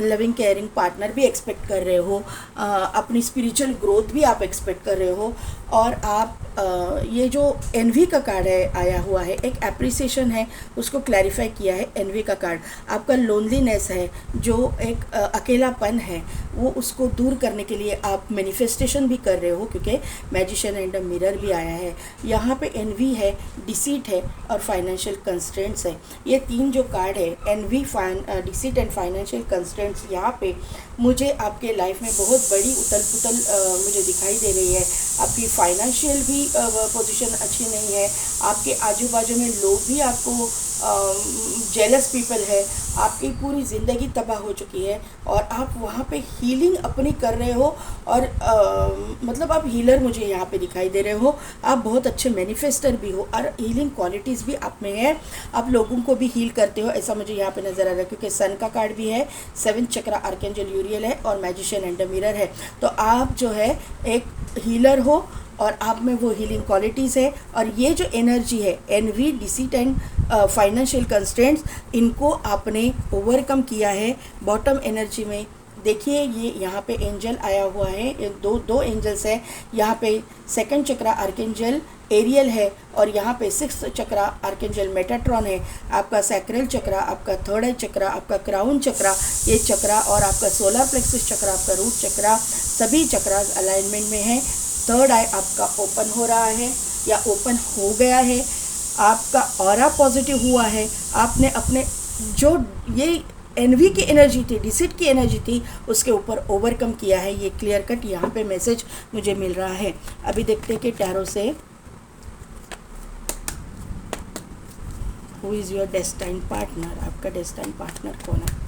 [SPEAKER 1] लविंग केयरिंग पार्टनर भी एक्सपेक्ट कर रहे हो, अपनी स्पिरिचुअल ग्रोथ भी आप एक्सपेक्ट कर रहे हो। और आप ये जो एनवी का कार्ड है आया हुआ है, एक एप्रिसिएशन है, उसको क्लैरिफाई किया है एनवी का कार्ड। आपका लोनलीनेस है, जो एक अकेलापन है, वो उसको दूर करने के लिए आप मैनिफेस्टेशन भी कर रहे हो, क्योंकि मैजिशियन एंड मिरर भी आया है यहाँ पे। एनवी है, डिसीट है, और फाइनेंशियल कंस्ट्रेंट्स है। ये तीन जो कार्ड है, envy, deceit and financial constraints, यहाँ पे मुझे आपके लाइफ में बहुत बड़ी उथल पुथल मुझे दिखाई दे रही है। आपकी फाइनेंशियल भी पोजीशन अच्छी नहीं है, आपके आजू बाजू में लोग भी आपको जेलस पीपल है, आपकी पूरी ज़िंदगी तबाह हो चुकी है, और आप वहाँ पे हीलिंग अपनी कर रहे हो, और मतलब आप हीलर मुझे यहाँ पे दिखाई दे रहे हो। आप बहुत अच्छे मैनिफेस्टर भी हो, और हीलिंग क्वालिटीज़ भी आप में है, आप लोगों को भी हील करते हो, ऐसा मुझे यहाँ पे नज़र आ रहा है, क्योंकि सन का कार्ड भी है, सेवेंथ चक्रा आर्केंजल यूरियल है, और मैजिशियन एंड द मिरर है। तो आप जो है एक हीलर हो, और आप में वो हीलिंग क्वालिटीज़ है। और ये जो एनर्जी है, envy, deceit and financial constraints, इनको आपने ओवरकम किया है। बॉटम एनर्जी में देखिए, ये यहाँ पे एंजल आया हुआ है, दो एंजल्स है यहाँ पे। सेकंड चक्रा आर्केंजल एरियल है, और यहाँ पे सिक्स्थ चक्रा आर्केंजल मेटाट्रॉन है। आपका सैक्रल चक्रा, आपका थर्ड आई चक्रा, आपका क्राउन चक्रा, ये चक्रा, और आपका सोलर प्लेक्सस चक्रा, आपका रूट चक्रा, सभी चक्रास अलाइनमेंट में है। थर्ड आई आपका ओपन हो रहा है या ओपन हो गया है, आपका ऑरा पॉजिटिव हुआ है। आपने अपने जो ये एनवी की एनर्जी थी, डिसिट की एनर्जी थी, उसके ऊपर ओवरकम किया है। ये क्लियर कट यहाँ पे मैसेज मुझे मिल रहा है। अभी देखते हैं कि टैरो से who is your destined partner, आपका डेस्टाइन पार्टनर कौन है।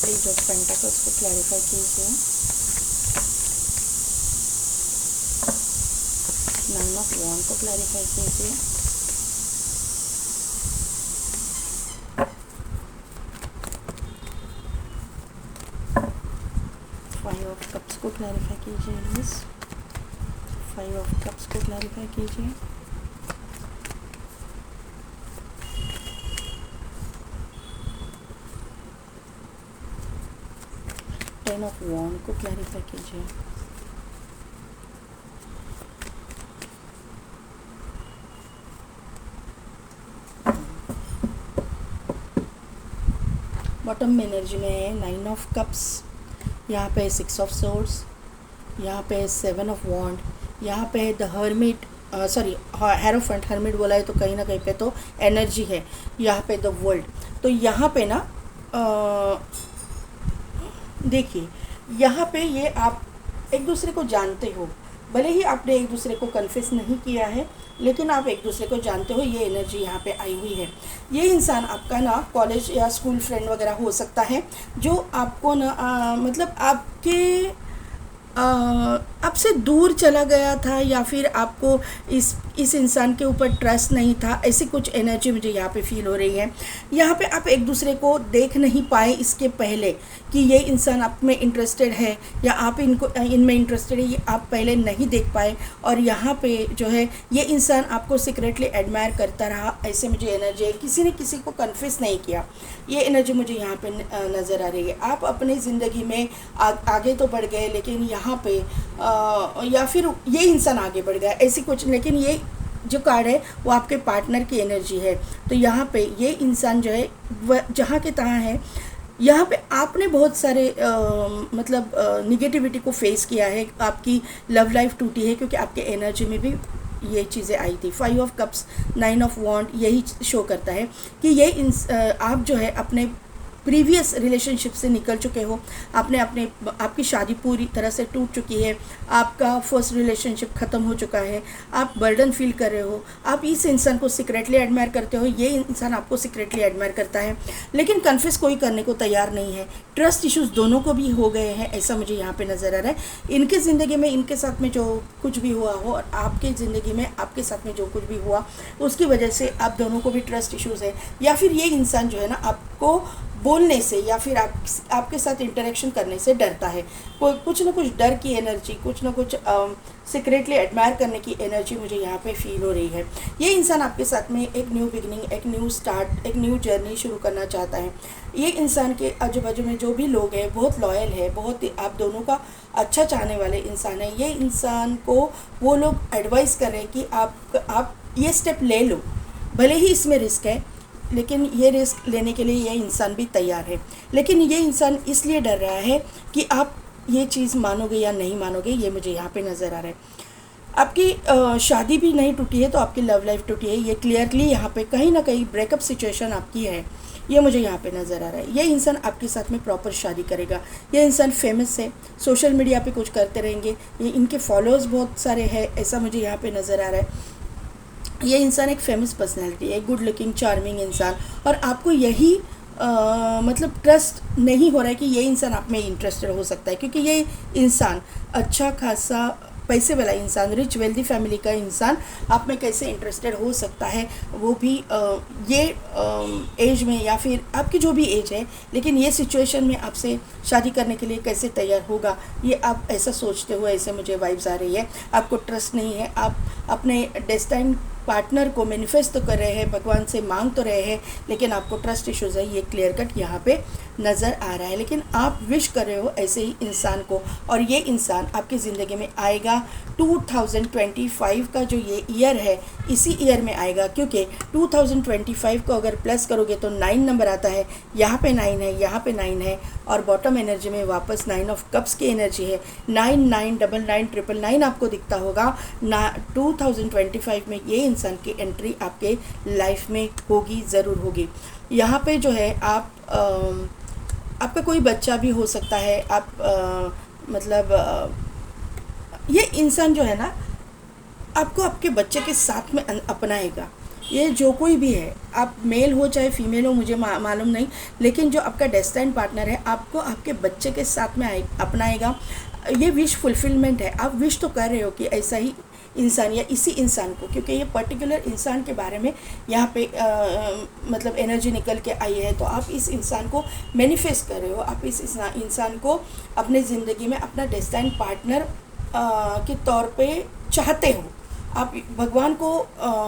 [SPEAKER 1] पेज ऑफ पेंटाकल्स को क्लैरिफाई कीजिए। नाइन ऑफ वॉन्ड को क्लैरिफाई कीजिए। फाइव ऑफ कप्स को क्लैरिफाई कीजिए प्लीज। फाइव ऑफ कप्स को क्लैरिफाई कीजिए। टेन ऑफ वॉन्ड को क्लैरिफाई कीजिए। बॉटम एनर्जी में है 9 ऑफ कप्स, यहाँ पे 6 ऑफ सोर्ड्स, यहाँ पे 7 ऑफ वॉन्ड, यहाँ पे है the hermit, sorry hierophant, hermit बोला है तो कहीं ना कहीं पे तो एनर्जी है, यहाँ पे द वर्ल्ड। तो यहाँ पे ना देखिए, यहाँ पे ये आप एक दूसरे को जानते हो, भले ही आपने एक दूसरे को कन्फेस नहीं किया है, लेकिन आप एक दूसरे को जानते हो, ये एनर्जी यहाँ पे आई हुई है। ये इंसान आपका ना कॉलेज या स्कूल फ्रेंड वगैरह हो सकता है, जो आपको ना मतलब आपके आपसे दूर चला गया था, या फिर आपको इस इंसान के ऊपर ट्रस्ट नहीं था, ऐसी कुछ एनर्जी मुझे यहाँ पे फील हो रही है। यहाँ पे आप एक दूसरे को देख नहीं पाए इसके पहले कि ये इंसान आप में इंटरेस्टेड है या आप इनमें इंटरेस्टेड है, ये आप पहले नहीं देख पाए, और यहाँ पे जो है ये इंसान आपको सीक्रेटली एडमायर करता रहा, ऐसे मुझे एनर्जी है। किसी ने किसी को कन्फेस नहीं किया, ये एनर्जी मुझे यहाँ पे नज़र आ रही है। आप अपनी ज़िंदगी में आगे तो बढ़ गए, लेकिन यहाँ पे या फिर ये इंसान आगे बढ़ गया, ऐसी कुछ, लेकिन ये जो कार्ड है वो आपके पार्टनर की एनर्जी है। तो यहाँ पे ये इंसान जो है वह जहाँ के तहाँ है, यहाँ पे आपने बहुत सारे मतलब निगेटिविटी को फेस किया है, आपकी लव लाइफ टूटी है, क्योंकि आपके एनर्जी में भी ये चीज़ें आई थी। 5 ऑफ कप्स, 9 ऑफ वॉन्ड यही शो करता है कि ये आप जो है अपने प्रीवियस रिलेशनशिप से निकल चुके हो, आपकी शादी पूरी तरह से टूट चुकी है, आपका फर्स्ट रिलेशनशिप ख़त्म हो चुका है, आप बर्डन फील कर रहे हो, आप इस इंसान को सीक्रेटली एडमायर करते हो, ये इंसान आपको सीक्रेटली एडमायर करता है, लेकिन कन्फेस कोई करने को तैयार नहीं है। ट्रस्ट इश्यूज़ दोनों को भी हो गए हैं, ऐसा मुझे यहाँ पे नज़र आ रहा है। इनके ज़िंदगी में इनके साथ में जो कुछ भी हुआ हो, और आपके ज़िंदगी में आपके साथ में जो कुछ भी हुआ, उसकी वजह से आप दोनों को भी ट्रस्ट इश्यूज़ है, या फिर ये इंसान जो है ना आपको बोलने से या फिर आपके साथ इंटरेक्शन करने से डरता है। कोई कुछ ना कुछ डर की एनर्जी, कुछ ना कुछ सीक्रेटली एडमायर करने की एनर्जी मुझे यहाँ पे फील हो रही है। ये इंसान आपके साथ में एक न्यू बिगनिंग, एक न्यू स्टार्ट, एक न्यू जर्नी शुरू करना चाहता है। ये इंसान के आजू बाजू में जो भी लोग हैं बहुत लॉयल है, बहुत आप दोनों का अच्छा चाहने वाले इंसान है। ये इंसान को वो लोग एडवाइस कर रहे हैं कि आप ये स्टेप ले लो, भले ही इसमें रिस्क है, लेकिन ये रिस्क लेने के लिए ये इंसान भी तैयार है। लेकिन ये इंसान इसलिए डर रहा है कि आप ये चीज़ मानोगे या नहीं मानोगे, ये मुझे यहाँ पे नज़र आ रहा है। आपकी शादी भी नहीं टूटी है तो आपकी लव लाइफ टूटी है, ये क्लियरली यहाँ पे कहीं ना कहीं ब्रेकअप सिचुएशन आपकी है, ये मुझे यहाँ पे नज़र आ रहा है। ये इंसान आपके साथ में प्रॉपर शादी करेगा। ये इंसान फेमस है, सोशल मीडिया पे कुछ करते रहेंगे, ये इनके फॉलोअर्स बहुत सारे हैं, ऐसा मुझे यहाँ पे नज़र आ रहा है। ये इंसान एक फेमस पर्सनैलिटी है, गुड लुकिंग चार्मिंग इंसान, और आपको यही मतलब ट्रस्ट नहीं हो रहा है कि ये इंसान आप में इंटरेस्टेड हो सकता है, क्योंकि ये इंसान अच्छा खासा पैसे वाला इंसान, रिच वेल्दी फैमिली का इंसान आप में कैसे इंटरेस्टेड हो सकता है, वो भी ये एज में, या फिर आपकी जो भी एज है, लेकिन ये सिचुएशन में आपसे शादी करने के लिए कैसे तैयार होगा, ये आप ऐसा सोचते हो, ऐसे मुझे वाइब्स आ रही है। आपको ट्रस्ट नहीं है, आप अपने डेस्टाइन पार्टनर को मैनिफेस्ट तो कर रहे हैं, भगवान से मांग तो रहे हैं, लेकिन आपको ट्रस्ट इश्यूज़ है, ये क्लियर कट यहाँ पे नज़र आ रहा है। लेकिन आप विश कर रहे हो ऐसे ही इंसान को, और ये इंसान आपकी ज़िंदगी में आएगा 2025 का जो ये ईयर है, इसी ईयर में आएगा, क्योंकि 2025 को अगर प्लस करोगे तो 9 नंबर आता है, यहाँ पे 9 है, यहाँ पे 9 है, और बॉटम एनर्जी में वापस 9 ऑफ कप्स की एनर्जी है। 999999 आपको दिखता होगा। 2025 में ये इंसान की एंट्री आपके लाइफ में होगी, ज़रूर होगी। यहाँ पे जो है आपका कोई बच्चा भी हो सकता है, ये इंसान जो है ना आपको आपके बच्चे के साथ में अपनाएगा। ये जो कोई भी है, आप मेल हो चाहे फीमेल हो, मुझे मालूम नहीं, लेकिन जो आपका डेस्टाइन पार्टनर है आपको आपके बच्चे के साथ में अपनाएगा। ये विश फुलफिलमेंट है, आप विश तो कर रहे हो कि ऐसा ही इंसान या इसी इंसान को, क्योंकि ये पर्टिकुलर इंसान के बारे में यहाँ पे मतलब एनर्जी निकल के आई है, तो आप इस इंसान को मैनिफेस्ट कर रहे हो, आप इस इंसान को अपने ज़िंदगी में अपना डेस्टाइन पार्टनर के तौर पे चाहते हो। आप भगवान को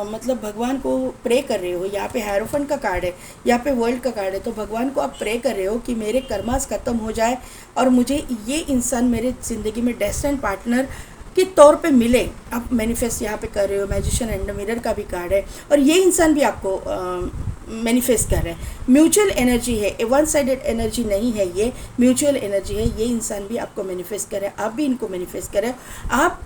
[SPEAKER 1] मतलब भगवान को प्रे कर रहे हो। यहाँ पे हायरोफेंट का कार्ड है, यहाँ पे वर्ल्ड का कार्ड है, तो भगवान को आप प्रे कर रहे हो कि मेरे कर्मास ख़त्म हो जाए और मुझे ये इंसान मेरे ज़िंदगी में डेस्टिनी पार्टनर के तौर पे मिले। आप मैनिफेस्ट यहाँ पे कर रहे हो। मैजिशियन एंड मिरर का भी कार्ड है और ये इंसान भी आपको मैनिफेस्ट कर रहे हैं। म्यूचुअल एनर्जी है, वन साइडेड एनर्जी नहीं है, ये म्यूचुअल एनर्जी है। ये इंसान भी आपको मैनिफेस्ट कर रहे हैं, आप भी इनको मैनिफेस्ट कर रहे हो। आप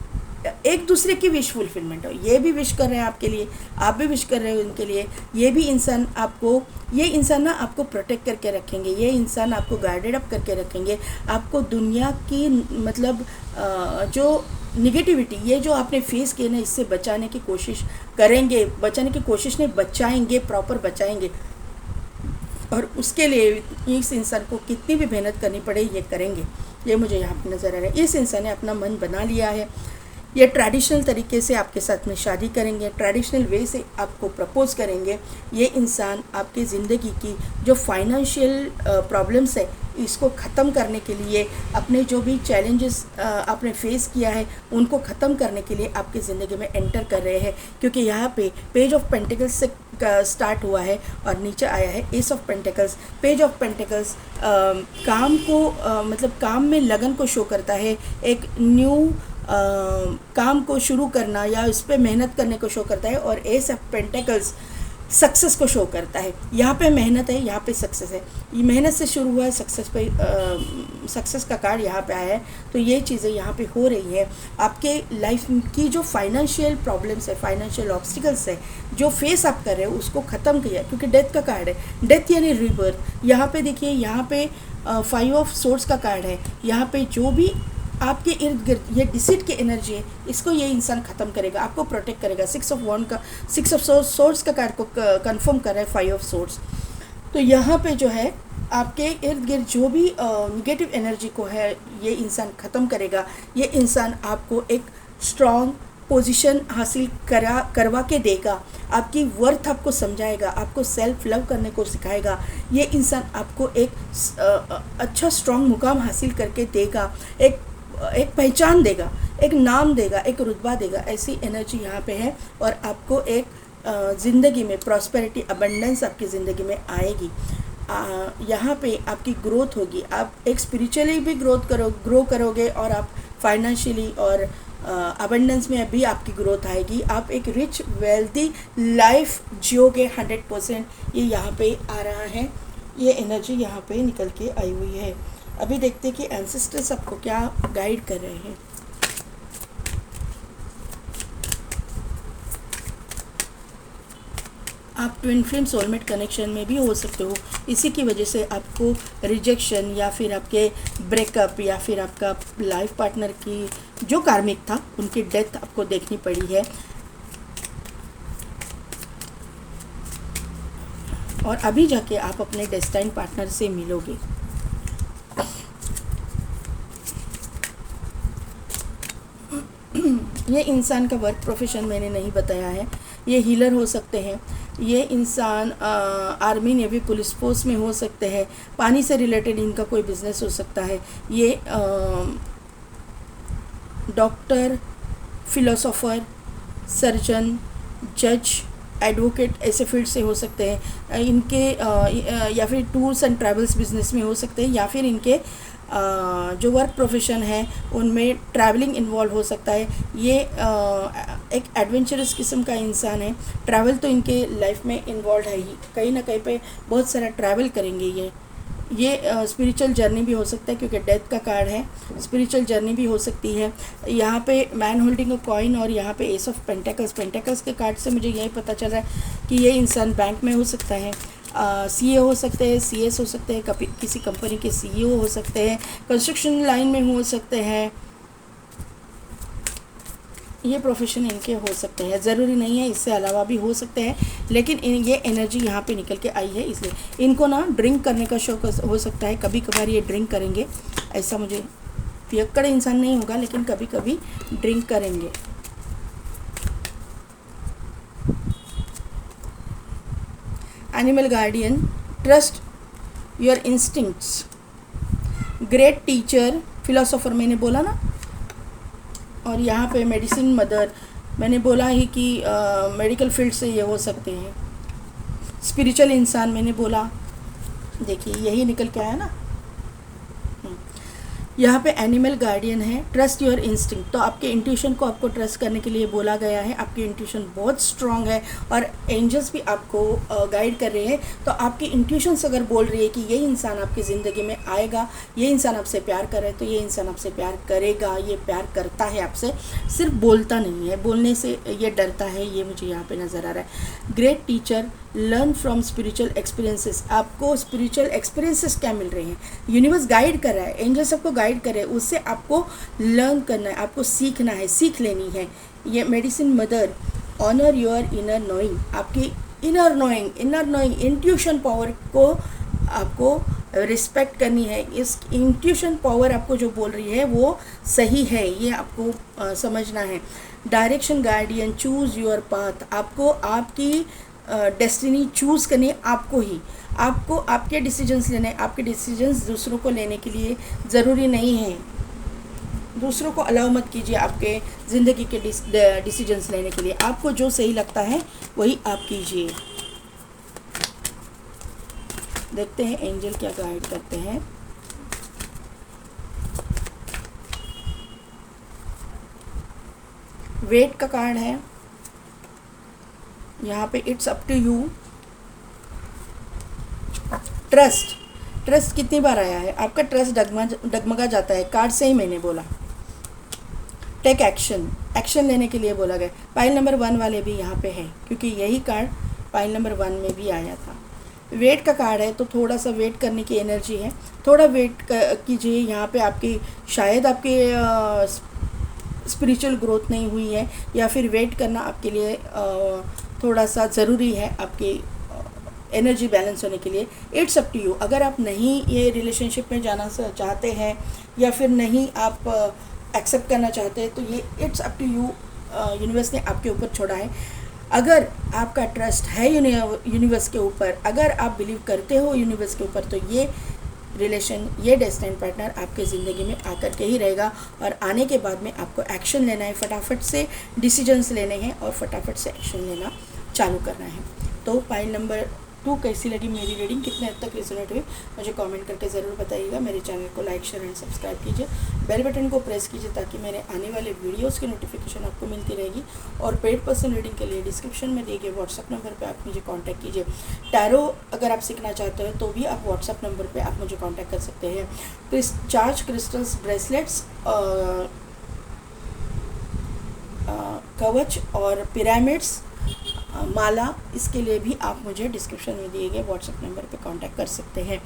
[SPEAKER 1] एक दूसरे की विश फुलफिलमेंट हो, ये भी विश कर रहे हैं आपके लिए, आप भी विश कर रहे हो उनके लिए। ये भी इंसान आपको, ये इंसान ना आपको प्रोटेक्ट करके रखेंगे, ये इंसान आपको गाइडेड अप करके रखेंगे। आपको दुनिया की मतलब जो निगेटिविटी, ये जो आपने फेस किए ना, इससे बचाने की कोशिश करेंगे, बचाने की कोशिश नहीं, बचाएंगे, प्रॉपर बचाएंगे। और उसके लिए इस इंसान को कितनी भी मेहनत करनी पड़े ये करेंगे, ये मुझे यहाँ पर नज़र आ रहा है। इस इंसान ने अपना मन बना लिया है, ये ट्रेडिशनल तरीके से आपके साथ में शादी करेंगे, ट्रेडिशनल वे से आपको प्रपोज करेंगे। ये इंसान आपकी ज़िंदगी की जो फाइनेंशियल प्रॉब्लम्स है इसको ख़त्म करने के लिए, अपने जो भी चैलेंजेस आपने फेस किया है उनको ख़त्म करने के लिए आपकी ज़िंदगी में एंटर कर रहे हैं। क्योंकि यहाँ पे पेज ऑफ पेंटिकल्स से स्टार्ट हुआ है और नीचे आया है S of pentacles. Page of pentacles काम को मतलब काम में लगन को शो करता है, एक न्यू काम को शुरू करना या उस पर मेहनत करने को शो करता है। और एस ऑफ पेंटिकल्स सक्सेस को शो करता है। यहाँ पे मेहनत है, यहाँ पे सक्सेस है, ये मेहनत से शुरू हुआ है, सक्सेस पे सक्सेस का कार्ड यहाँ पे आया है। तो ये चीज़ें यहाँ पे हो रही है। आपके लाइफ की जो फाइनेंशियल प्रॉब्लम्स है, फाइनेंशियल ऑब्स्टिकल्स है जो फेस आप कर रहे हो उसको ख़त्म किया, क्योंकि डेथ का कार्ड है, डेथ यानी रीबर्थ। यहाँ पे देखिए, यहाँ पे 5 ऑफ सोर्ड्स का कार्ड है। यहाँ पे जो भी आपके इर्द गिर्द ये डिसीट की एनर्जी है, इसको ये इंसान ख़त्म करेगा, आपको प्रोटेक्ट करेगा। 6 ऑफ वॉन्ड का, 6 ऑफ सोर्ड्स का कार्ड को कंफर्म कर रहा है 5 ऑफ सोर्ड्स। तो यहाँ पे जो है आपके इर्द गिर्द जो भी निगेटिव एनर्जी को है ये इंसान ख़त्म करेगा। ये इंसान आपको एक स्ट्रॉन्ग पोजीशन हासिल करवा के देगा, आपकी वर्थ आपको समझाएगा, आपको सेल्फ लव करने को सिखाएगा। ये इंसान आपको एक अच्छा स्ट्रॉन्ग मुकाम हासिल करके देगा, एक पहचान देगा, एक नाम देगा, एक रुतबा देगा। ऐसी एनर्जी यहाँ पे है। और आपको एक ज़िंदगी में प्रॉस्पेरिटी, अबंडेंस आपकी ज़िंदगी में आएगी। यहाँ पे आपकी ग्रोथ होगी, आप एक स्पिरिचुअली भी ग्रो करोगे और आप फाइनेंशियली और अबंडेंस में भी आपकी ग्रोथ आएगी। आप एक रिच वेल्दी लाइफ जियोगे 100%। ये यहाँ पे आ रहा है, ये एनर्जी यहाँ पे निकल के आई हुई है। अभी देखते कि एंसेस्टर्स आपको क्या गाइड कर रहे हैं। आप ट्विन फ्लेम सोलमेट कनेक्शन में भी हो सकते हो। इसी की वजह से आपको रिजेक्शन या फिर आपके ब्रेकअप या फिर आपका लाइफ पार्टनर की जो कार्मिक था उनकी डेथ आपको देखनी पड़ी है। और अभी जाके आप अपने डेस्टाइन पार्टनर से मिलोगे। ये इंसान का वर्क प्रोफेशन मैंने नहीं बताया है। ये हीलर हो सकते हैं, ये इंसान आर्मी नेवी पुलिस फोर्स में हो सकते हैं, पानी से रिलेटेड इनका कोई बिजनेस हो सकता है। ये डॉक्टर, फिलोसोफर, सर्जन, जज, एडवोकेट ऐसे फील्ड से हो सकते हैं इनके, या फिर टूर्स एंड ट्रैवल्स बिजनेस में हो सकते हैं, या फिर इनके जो वर्क प्रोफेशन है उनमें ट्रैवलिंग इन्वॉल्व हो सकता है। ये एक एडवेंचरस किस्म का इंसान है। ट्रैवल तो इनके लाइफ में इन्वॉल्व है ही, कहीं ना कहीं पे बहुत सारा ट्रैवल करेंगे। ये स्पिरिचुअल जर्नी भी हो सकता है, क्योंकि डेथ का कार्ड है, स्पिरिचुअल जर्नी भी हो सकती है। यहाँ पे मैन होल्डिंग अ कॉइन और यहाँ पे एस ऑफ पेंटेकल्स के कार्ड से मुझे यही पता चल रहा है कि ये इंसान बैंक में हो सकता है, सीए हो सकते हैं, सीएस हो सकते हैं, किसी कंपनी के सीईओ हो सकते हैं, कंस्ट्रक्शन लाइन में हो सकते हैं। ये प्रोफेशन इनके हो सकते हैं, ज़रूरी नहीं है, इससे अलावा भी हो सकते हैं। लेकिन ये एनर्जी यहाँ पे निकल के आई है, इसलिए इनको ना ड्रिंक करने का शौक हो सकता है। कभी कभार ये ड्रिंक करेंगे, ऐसा मुझे पियक्कड़ इंसान नहीं होगा, लेकिन कभी कभी ड्रिंक करेंगे। Animal guardian, trust your instincts, great teacher, philosopher मैंने बोला ना। और यहाँ पे मेडिसिन मदर, मैंने बोला ही कि मेडिकल फील्ड से ये हो सकते हैं। स्पिरिचुअल इंसान मैंने बोला, देखिए यही निकल के आया ना। यहाँ पे एनिमल गार्डियन है, ट्रस्ट योर इंस्टिंक्ट, तो आपके इंट्यूशन को आपको ट्रस्ट करने के लिए बोला गया है। आपकी इंट्यूशन बहुत स्ट्रांग है और एंजल्स भी आपको गाइड कर रहे हैं। तो आपकी इंट्यूशंस अगर बोल रही है कि ये इंसान आपकी ज़िंदगी में आएगा, ये इंसान आपसे प्यार कर रहा है, तो ये इंसान आपसे प्यार करेगा, ये प्यार करता है आपसे, सिर्फ बोलता नहीं है, बोलने से ये डरता है, ये मुझे यहाँ पे नज़र आ रहा है। Great teacher, learn from spiritual experiences, आपको स्पिरिचुअल एक्सपीरियंसेस क्या मिल रहे हैं, यूनिवर्स गाइड कर रहा है, एंजल्स आपको गाइड कर रहे हैं, उससे आपको लर्न करना है, आपको सीखना है, सीख लेनी है। ये medicine mother, honour your inner knowing, आपकी इनर नोइंग इंट्यूशन पावर को आपको रिस्पेक्ट करनी है। इस इंट्यूशन पावर आपको जो बोल रही है वो सही है, ये आपको समझना है। Direction guardian, choose your path, आपको आपकी डेस्टिनी चूज़ करनी आपको ही, आपको आपके डिसीजंस लेने, आपके डिसीजंस दूसरों को लेने के लिए ज़रूरी नहीं है, दूसरों को अलाउ मत कीजिए आपके ज़िंदगी के डिसीजंस लेने के लिए, आपको जो सही लगता है वही आप कीजिए। देखते हैं एंजल क्या गाइड करते हैं। वेट का कार्ड है यहाँ पे, it's up to you. Trust कितनी बार आया है, आपका ट्रस्ट डगमगा जाता है, कार्ड से ही मैंने बोला। टेक एक्शन लेने के लिए बोला गया। पाइल नंबर 1 वाले भी यहाँ पे है, क्योंकि यही कार्ड पाइल नंबर 1 में भी आया था। वेट का कार्ड है, तो थोड़ा सा वेट करने की एनर्जी है, थोड़ा वेट कीजिए। यहाँ पे आपकी शायद आपके स्पिरिचुअल ग्रोथ नहीं हुई है, या फिर वेट करना आपके लिए थोड़ा सा ज़रूरी है आपकी एनर्जी बैलेंस होने के लिए। इट्स अप टू यू, अगर आप नहीं ये रिलेशनशिप में जाना चाहते हैं या फिर नहीं आप एक्सेप्ट करना चाहते हैं, तो ये it's up to you universe ने आपके ऊपर छोड़ा है। अगर आपका ट्रस्ट है यूनिवर्स के ऊपर, अगर आप बिलीव करते हो यूनिवर्स के ऊपर, तो ये रिलेशन, ये डेस्टिनी पार्टनर आपके ज़िंदगी में आकर के ही रहेगा। और आने के बाद में आपको एक्शन लेना है, फटाफट से डिसीजंस लेने हैं और फटाफट से एक्शन लेना चालू करना है। तो पाइल नंबर 2 कैसी लगी मेरी रीडिंग, कितने हद तक रिजोनेट हुई, मुझे कमेंट करके ज़रूर बताइएगा। मेरे चैनल को लाइक, शेयर एंड सब्सक्राइब कीजिए, बेल बटन को प्रेस कीजिए, ताकि मेरे आने वाले वीडियोस की नोटिफिकेशन आपको मिलती रहेगी। और पेड पर्सन रीडिंग के लिए डिस्क्रिप्शन में दिए गए व्हाट्सअप नंबर पे आप मुझे कांटेक्ट कीजिए। टैरो अगर आप सीखना चाहते हो तो भी आप व्हाट्सअप नंबर पे आप मुझे कांटेक्ट कर सकते हैं। चार्ज क्रिस्टल्स, ब्रेसलेट्स, कवच और पिरामिड्स, माला, इसके लिए भी आप मुझे डिस्क्रिप्शन में दिए गए व्हाट्सएप नंबर पे कांटेक्ट कर सकते हैं।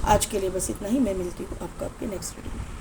[SPEAKER 1] आज के लिए बस इतना ही, मैं मिलती हूँ आपको आपके नेक्स्ट वीडियो में।